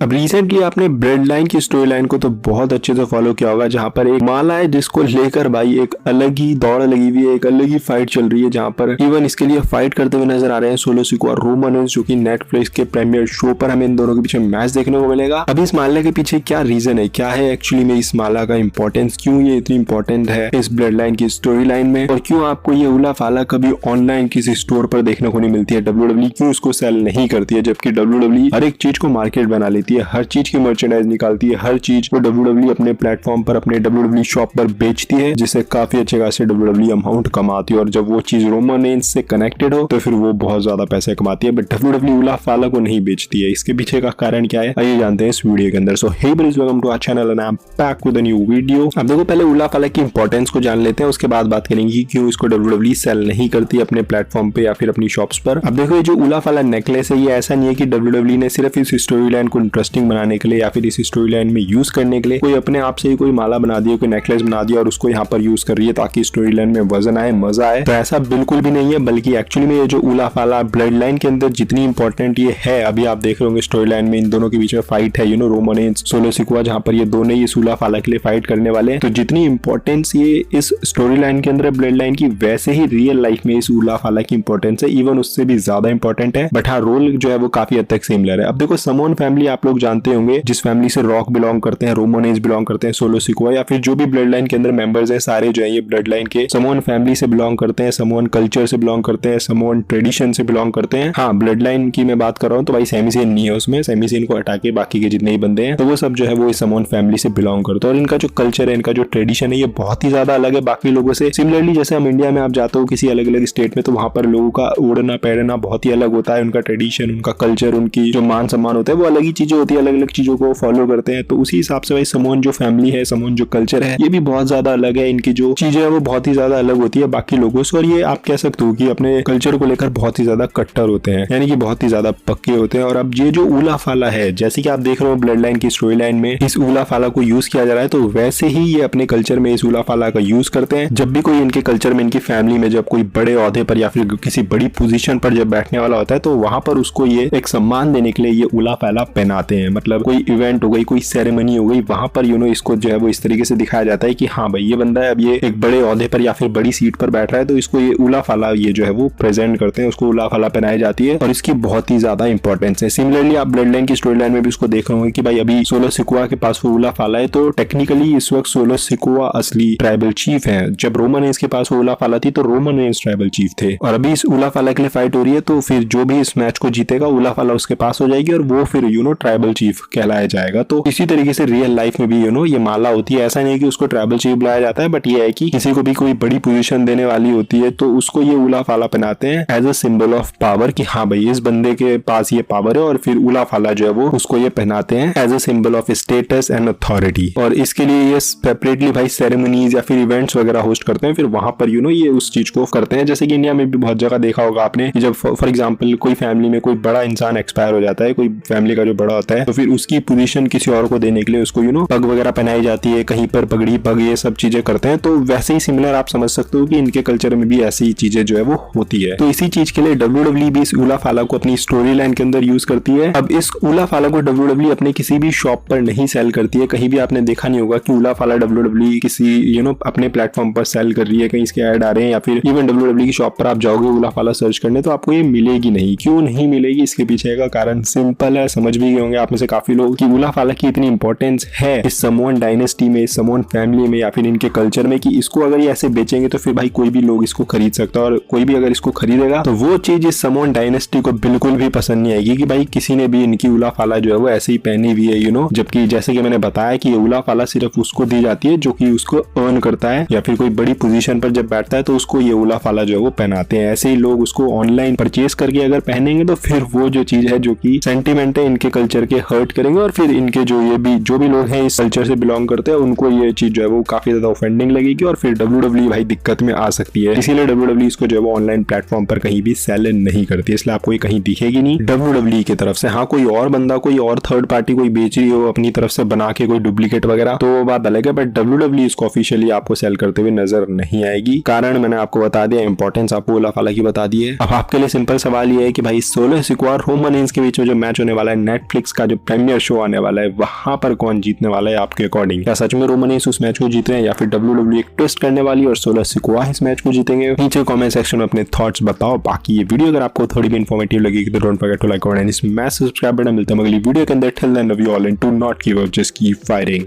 अब रिसेंटली आपने blood line की स्टोरी लाइन को तो बहुत अच्छे से फॉलो किया होगा, जहाँ पर एक माला है जिसको लेकर भाई एक अलग ही दौड़ लगी हुई है, एक अलग ही फाइट चल रही है, जहाँ पर इवन इसके लिए फाइट करते हुए नजर आ रहे हैं सोलो सिकुआ और रोमन रेंस, जो कि नेटफ्लिक्स के प्रीमियर शो पर हमें इन दोनों के पीछे मैच देखने को मिलेगा। अभी इस माला के पीछे क्या रीजन है, क्या है एक्चुअली में इस माला का इंपॉर्टेंस, क्यों ये इतनी इंपॉर्टेंट है इस ब्लड लाइन की स्टोरी लाइन में, और क्यों आपको ये उला फाला कभी ऑनलाइन किसी स्टोर पर देखने को नहीं मिलती है, डब्ल्यूडब्ल्यू क्यों इसको सेल नहीं करती है, जबकि डब्ल्यूडब्ल्यू हर एक चीज को मार्केट बना लेती है, हर चीज की मर्चेंडाइज निकालती है, हर चीज को डब्ल्यूडब्ल्यू अपने प्लेटफॉर्म पर, अपने डब्ल्यूडब्ल्यू शॉप पर बेचती है, जिससे काफी अच्छे खासे डब्ल्यूडब्ल्यू अमाउंट कमाती है, और जब वो चीज रोमन रेंस से कनेक्टेड हो तो फिर वो बहुत ज्यादा पैसे कमाती है, बट डब्ल्यूडब्ल्यू उला फाला को नहीं बेचती है। इसके पीछे का कारण क्या है आइए जानते हैं इस वीडियो के अंदर। So hey brothers, welcome to our channel and I am back with a new video. अब देखो पहले उला फाला की इंपॉर्टेंस को जान लेते हैं, उसके बाद बात करेंगे कि क्यों इसको डब्ल्यूडब्ल्यू सेल नहीं करती अपने प्लेटफॉर्म पे या फिर अपनी शॉप्स पर। अब देखो ये जो उला फाला नेकलेस है, ये ऐसा नहीं है कि डब्ल्यूडब्ल्यू ने सिर्फ इस स्टोरी लाइन को इंटरेस्टिंग बनाने के लिए या फिर इस स्टोरी लाइन में यूज करने के लिए कोई अपने आप से ही कोई माला बना दिया, कोई नेकलेस बना दिया और उसको यहाँ पर यूज कर रही है ताकि स्टोरी लाइन में वजन आए, मजा आए। तो ऐसा बिल्कुल भी नहीं है, बल्कि एक्चुअली में ये जो उला फाला ब्लड लाइन के अंदर जितनी इंपॉर्टेंट ये है, अभी आप देख रहे होंगे स्टोरी लाइन में इन दोनों के बीच में फाइट है, रोमन रेंस सोलो सिकुआ, जहाँ पर ये दोनों ही उला फाला के लिए फाइट करने वाले हैं। तो जितनी इंपॉर्टेंस ये इस स्टोरी लाइन के अंदर ब्लड लाइन की, वैसे ही रियल लाइफ में इस उला फाला की इंपॉर्टेंस है, इवन उससे भी ज्यादा इंपॉर्टेंट है, बट हाँ रोल जो है वो काफी हद तक सिमिलर है। अब देखो समोन फैमिली आप लोग जानते होंगे, जिस फैमिली से रॉक बिलोंग करते हैं, रोमन रेंस बिलोंग करते हैं, सोलो सिकुआ या फिर जो भी ब्लड लाइन के अंदर मेंबर्स हैं सारे जो है ये ब्लड लाइन के समोन फैमिली से बिलोंग करते हैं, समोन कल्चर से बिलोंग करते हैं, समोन ट्रेडिशन से बिलोंग करते हैं। हाँ ब्लड लाइन की मैं बात कर रहा हूँ तो भाई सैमी सेन नहीं है उसमें, सैमी सेन को हटा के बाकी के जितने ही बंदे हैं तो वो सब जो है वो इस समोन फैमिली से बिलोंग करते हैं, और इनका जो कल्चर है, इनका जो ट्रेडिशन है, ये बहुत ही ज्यादा अलग है बाकी लोगों से। सिमिलरली जैसे हम इंडिया में आप जाते हो किसी अलग अलग स्टेट में, तो वहां पर लोगों का ओढ़ना पहनना बहुत ही अलग होता है, उनका ट्रेडिशन, उनका कल्चर, उनकी जो मान सम्मान होता है वो अलग ही चीजें होती है, अलग अलग चीजों को फॉलो करते हैं। तो उसी हिसाब से भाई समोन जो फैमिली है, समोन जो कल्चर है, ये भी बहुत ज्यादा अलग है, इनकी जो चीजें है वो बहुत ही ज्यादा अलग होती है बाकी लोगों से, और ये आप कह सकते हो कि अपने कल्चर को लेकर बहुत ही ज्यादा कट्टर होते हैं, यानी कि बहुत ही ज्यादा पक्के होते हैं। और अब ये जो उला फाला है, जैसे कि आप देख रहे हो ब्लड लाइन की स्टोरी लाइन में इस उला फाला को यूज किया जा रहा है, तो वैसे ही ये अपने कल्चर में इस उला फाला का यूज करते हैं। जब भी कोई इनके कल्चर में, इनकी फैमिली में जब कोई बड़े ओहदे पर या फिर किसी बड़ी पोजीशन पर जब बैठने वाला होता है, तो वहां पर उसको ये एक सम्मान देने के लिए ये उला फाला पहनाते हैं। मतलब कोई इवेंट हो गई, कोई सेरेमनी हो गई, वहां पर इसको जो है वो इस तरीके से दिखाया जाता है कि हाँ भाई ये बंदा है, अब ये एक बड़े ओहदे पर या फिर बड़ी सीट पर बैठ रहा है, तो इसको ये उला फाला ये जो है वो प्रेजेंट करते हैं, उसको उला फाला पहनाई जाती है, और इसकी बहुत ही ज्यादा इंपॉर्टेंस है। सिमिलरली आप ब्लड लाइन की स्टोरी लाइन में भी उसको देख रहे होंगे कि भाई अभी सोलो सिकुआ के पास वो उला फाला है, तो टेक्निकली इस वक्त सोलो सिकुआ असली ट्राइबल चीफ है। जब रोमन रेंस के पास वो उला फाला थी तो रोमन रेंस ट्राइबल चीफ थे, और अभी इस उला फाला के लिए फाइट हो रही है, तो फिर जो भी इस मैच को जीतेगा उला फाला उसके पास हो जाएगी और वो फिर ट्राइबल चीफ कहलाया जाएगा। तो इसी तरीके से रियल लाइफ में भी ये माला होती है। ऐसा नहीं कि उसको ट्राइबल चीफ बुलाया जाता है, बट ये है कि किसी को भी कोई बड़ी पोजीशन देने वाली होती है तो उसको ये उला फाला पहनाते हैं as a symbol of power, कि हाँ भाई इस बंदे के पास ये पावर है, और फिर उला फाला जो है वो उसको ये पहनाते हैं as a symbol of status and authority. और इसके लिए ये सेपरेटली भाई सेरेमनीज या फिर इवेंट्स वगैरह होस्ट करते हैं, फिर वहां पर ये उस चीज को करते हैं। जैसे कि इंडिया में भी बहुत जगह देखा होगा आपने, जब फॉर एग्जाम्पल कोई फैमिली में कोई बड़ा इंसान एक्सपायर हो जाता है, कोई फैमिली का जो बड़ा होता है, तो फिर उसकी पोजीशन किसी और को देने के लिए उसको पग वगैरह पहनाई जाती है, कहीं पर पगड़ी, पग, ये सब चीजें करते हैं। तो वैसे ही सिमिलर आप समझ सकते हो कि इनके कल्चर में भी ऐसी चीजें जो है वो होती है। तो इसी चीज के लिए डब्ल्यूडब्ल्यू भी इस उला फाला को अपनी स्टोरी लाइन के अंदर यूज करती है। अब इस उला फाला को डब्ल्यूडब्ल्यू अपने किसी भी शॉप पर नहीं सेल करती है, कहीं भी आपने देखा नहीं होगा कि उला फाला डब्ल्यूडब्ल्यू किसी अपने प्लेटफॉर्म पर सेल कर रही है, कहीं इसके ऐड आ रहे हैं, या फिर इवन डब्ल्यूडब्ल्यू की शॉप पर आप जाओगे उला फाला सर्च करने तो आपको ये मिलेगी नहीं। क्यों नहीं मिलेगी, इसके पीछे का कारण सिंपल है, समझ भी गए होंगे आप में से काफी लोग कि उला फाला की इतनी इंपॉर्टेंस है इस समोन डायनेस्टी में, इस समोन फैमिली में या फिर इनके कल्चर में, कि इसको अगर ये ऐसे बेचेंगे तो फिर भाई कोई भी लोग इसको खरीद सकता है, और कोई भी अगर इसको खरीदेगा तो वो चीज इस समोन डायनेस्टी को बिल्कुल भी पसंद नहीं आएगी कि भाई किसी ने भी इनकी उला फाला जो है वो ऐसे ही पहनी हुई है जबकि जैसे कि मैंने बताया कि ये उला फाला सिर्फ उसको दी जाती है जो कि उसको अर्न करता है, या फिर कोई बड़ी पोजीशन पर जब बैठता है तो उसको ये उला फाला जो है वो पहनाते हैं। ऐसे ही लोग उसको ऑनलाइन परचेज करके अगर पहनेंगे तो फिर वो जो चीज है जो कि सेंटिमेंट है इनके कल्चर के हर्ट करेंगे, और फिर इनके जो भी लोग हैं इस कल्चर से बिलोंग करते हैं उनको ये चीज जो है वो काफी ज्यादा ऑफेंडिंग लगेगी, और फिर डब्ल्यूडब्ल्यू भाई दिक्कत में आ सकती है। इसीलिए डब्ल्यूडब्ल्यू इसको जो है वो ऑनलाइन प्लेटफॉर्म पर कहीं भी सेल नहीं करती, इसलिए आपको ये कहीं दिखेगी नहीं डब्ल्यूडब्ल्यू की तरफ से। हाँ कोई और बंदा, कोई और थर्ड पार्टी कोई बेच रही हो अपनी तरफ से बना के कोई डुप्लीकेट वगैरह, तो वो बात अलग है, बट डब्ल्यूडब्ल्यू इसको ऑफिशियली आपको सेल करते हुए नजर नहीं आएगी। कारण मैंने आपको बता दिया, इंपॉर्टेंस आपको उला फाला की बता दी है। अब आपके लिए सिंपल सवाल ये है कि भाई सोलो सिकुआ और रोमन रेंस के बीच में जो मैच होने वाला है नेटफ्लिक्स का जो प्रीमियर शो आने वाला है वहां पर कौन जीतने वाला है आपके अकॉर्डिंग? क्या सच में रोमन रेंस उस मैच को जीत रहे हैं या फिर WWE एक ट्विस्ट करने वाली और सोलो सिकोआ इस मैच को जीतेंगे? नीचे कमेंट सेक्शन में अपने थॉट्स बताओ। बाकी ये वीडियो अगर आपको थोड़ी भी इन्फॉर्मेटिव लगी तो don't forget to like and इस मैच सब्सक्राइब बटन। मिलता है अगली वीडियो के अंदर। Till then love you all and do not give up, just keep firing.